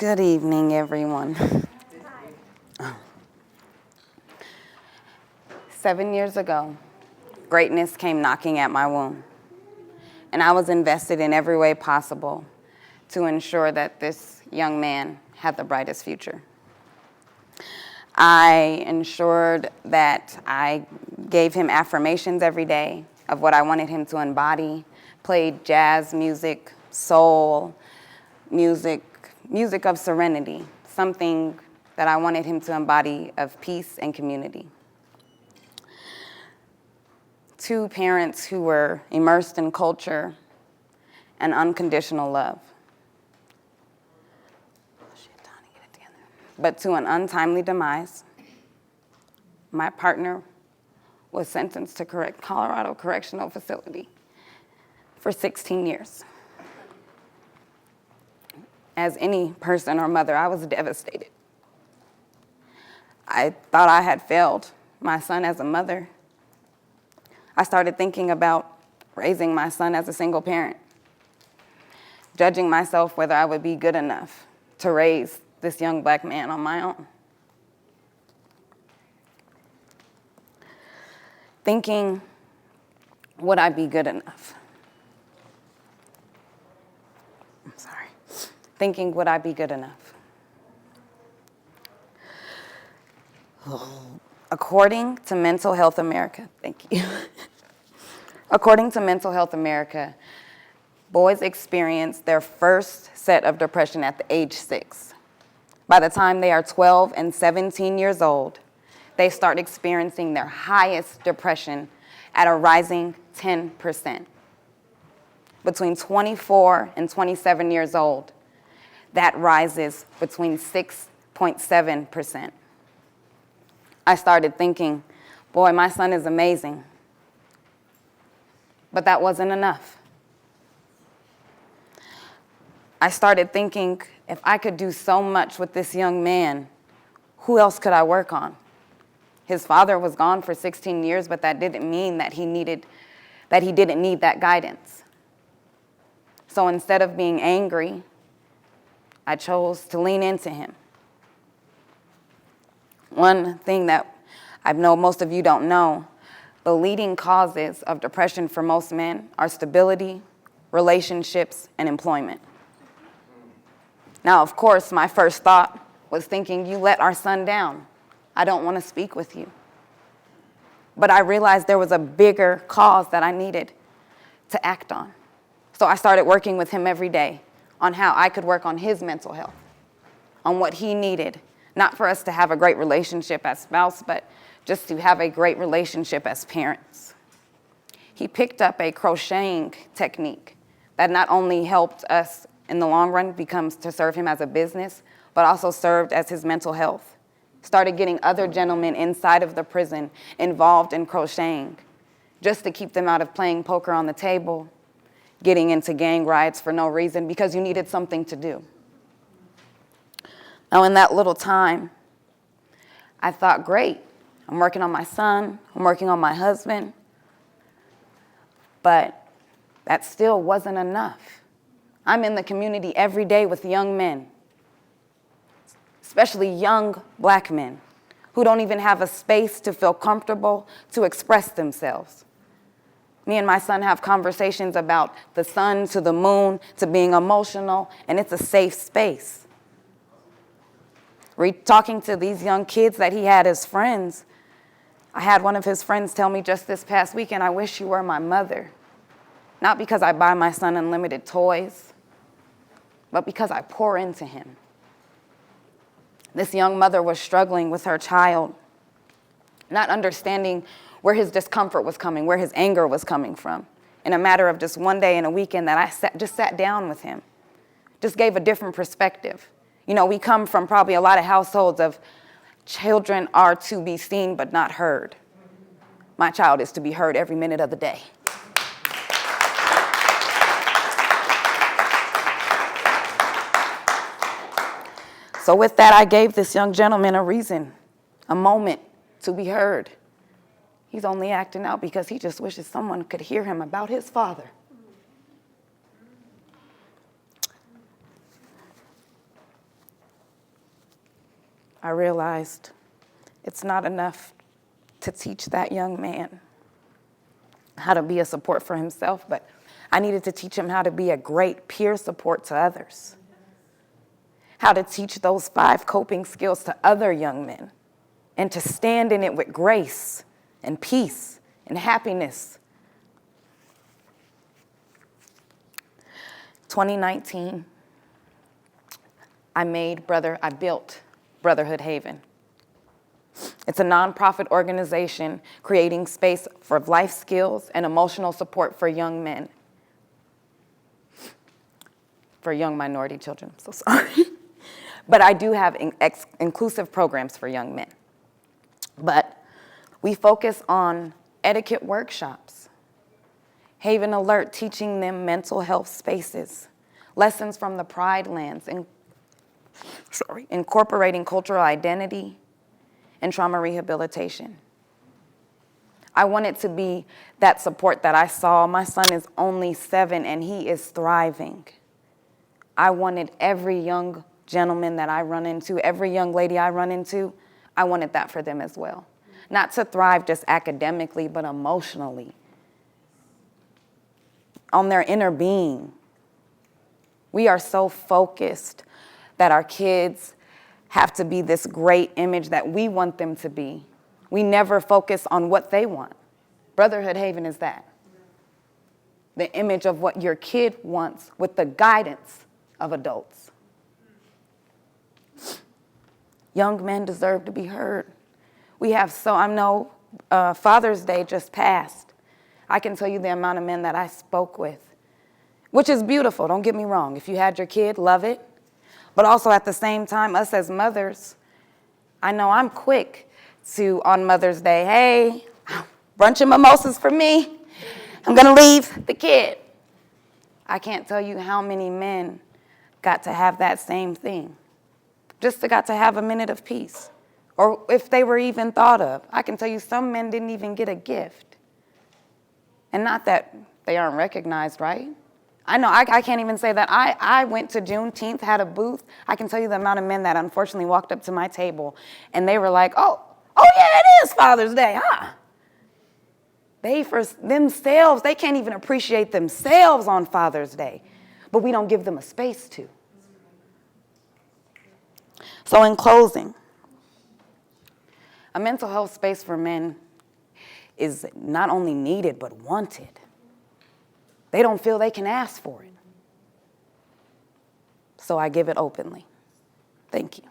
Good evening, everyone. 7 years ago, greatness came knocking at my womb, and I was invested in every way possible to ensure that this young man had the brightest future. I ensured that I gave him affirmations every day of what I wanted him to embody, played jazz music, soul music, music of serenity, something that I wanted him to embody of peace and community. Two parents who were immersed in culture and unconditional love. But to an untimely demise, my partner was sentenced to Colorado Correctional Facility for 16 years. As any person or mother, I was devastated. I thought I had failed my son as a mother. I started thinking about raising my son as a single parent, judging myself whether I would be good enough to raise this young black man on my own. Thinking, would I be good enough? Thinking, would I be good enough? According to Mental Health America, thank you. According to Mental Health America, boys experience their first set of depression at the age 6. By the time they are 12 and 17 years old, they start experiencing their highest depression at a rising 10%. Between 24 and 27 years old, that rises between 6.7%. I started thinking, boy, my son is amazing. But that wasn't enough. I started thinking, if I could do so much with this young man, who else could I work on? His father was gone for 16 years, but that didn't mean that he didn't need that guidance. So instead of being angry, I chose to lean into him. One thing that I know most of you don't know, the leading causes of depression for most men are stability, relationships, and employment. Now, of course, my first thought was thinking, you let our son down. I don't want to speak with you. But I realized there was a bigger cause that I needed to act on. So I started working with him every day on how I could work on his mental health, on what he needed, not for us to have a great relationship as spouse, but just to have a great relationship as parents. He picked up a crocheting technique that not only helped us in the long run to serve him as a business, but also served as his mental health. Started getting other gentlemen inside of the prison involved in crocheting, just to keep them out of playing poker on the table, getting into gang riots for no reason, because you needed something to do. Now, in that little time, I thought, great, I'm working on my son, I'm working on my husband, but that still wasn't enough. I'm in the community every day with young men, especially young black men, who don't even have a space to feel comfortable to express themselves. Me and my son have conversations about the sun to the moon to being emotional, and it's a safe space. Talking to these young kids that he had as friends, I had one of his friends tell me just this past weekend, I wish you were my mother. Not because I buy my son unlimited toys, but because I pour into him. This young mother was struggling with her child, not understanding where his discomfort was coming, where his anger was coming from. In a matter of just one day and a weekend that I just sat down with him, just gave a different perspective. You know, we come from probably a lot of households of children are to be seen but not heard. My child is to be heard every minute of the day. So with that, I gave this young gentleman a reason, a moment to be heard. He's only acting out because he just wishes someone could hear him about his father. I realized it's not enough to teach that young man how to be a support for himself, but I needed to teach him how to be a great peer support to others, how to teach those 5 coping skills to other young men, and to stand in it with grace and peace and happiness. 2019, I built Brotherhood Haven. It's a nonprofit organization creating space for life skills and emotional support for young men. For young minority children, I'm so sorry. But I do have inclusive programs for young men. But we focus on etiquette workshops, Haven Alert, teaching them mental health spaces, lessons from the Pride Lands, incorporating cultural identity and trauma rehabilitation. I wanted to be that support that I saw. My son is only 7 and he is thriving. I wanted every young gentleman that I run into, every young lady I run into, I wanted that for them as well. Not to thrive just academically, but emotionally, on their inner being. We are so focused that our kids have to be this great image that we want them to be. We never focus on what they want. Brotherhood Haven is that. The image of what your kid wants with the guidance of adults. Young men deserve to be heard. I know Father's Day just passed. I can tell you the amount of men that I spoke with, which is beautiful, don't get me wrong. If you had your kid, love it. But also at the same time, us as mothers, I know I'm quick to, on Mother's Day, hey, brunch and mimosas for me. I'm gonna leave the kid. I can't tell you how many men got to have that same thing. Just got to have a minute of peace. Or if they were even thought of. I can tell you some men didn't even get a gift. And not that they aren't recognized, right? I know, I can't even say that. I went to Juneteenth, had a booth. I can tell you the amount of men that unfortunately walked up to my table and they were like, oh yeah, it is Father's Day, huh? They, for themselves, they can't even appreciate themselves on Father's Day, but we don't give them a space to. So in closing, a mental health space for men is not only needed, but wanted. They don't feel they can ask for it. So I give it openly. Thank you.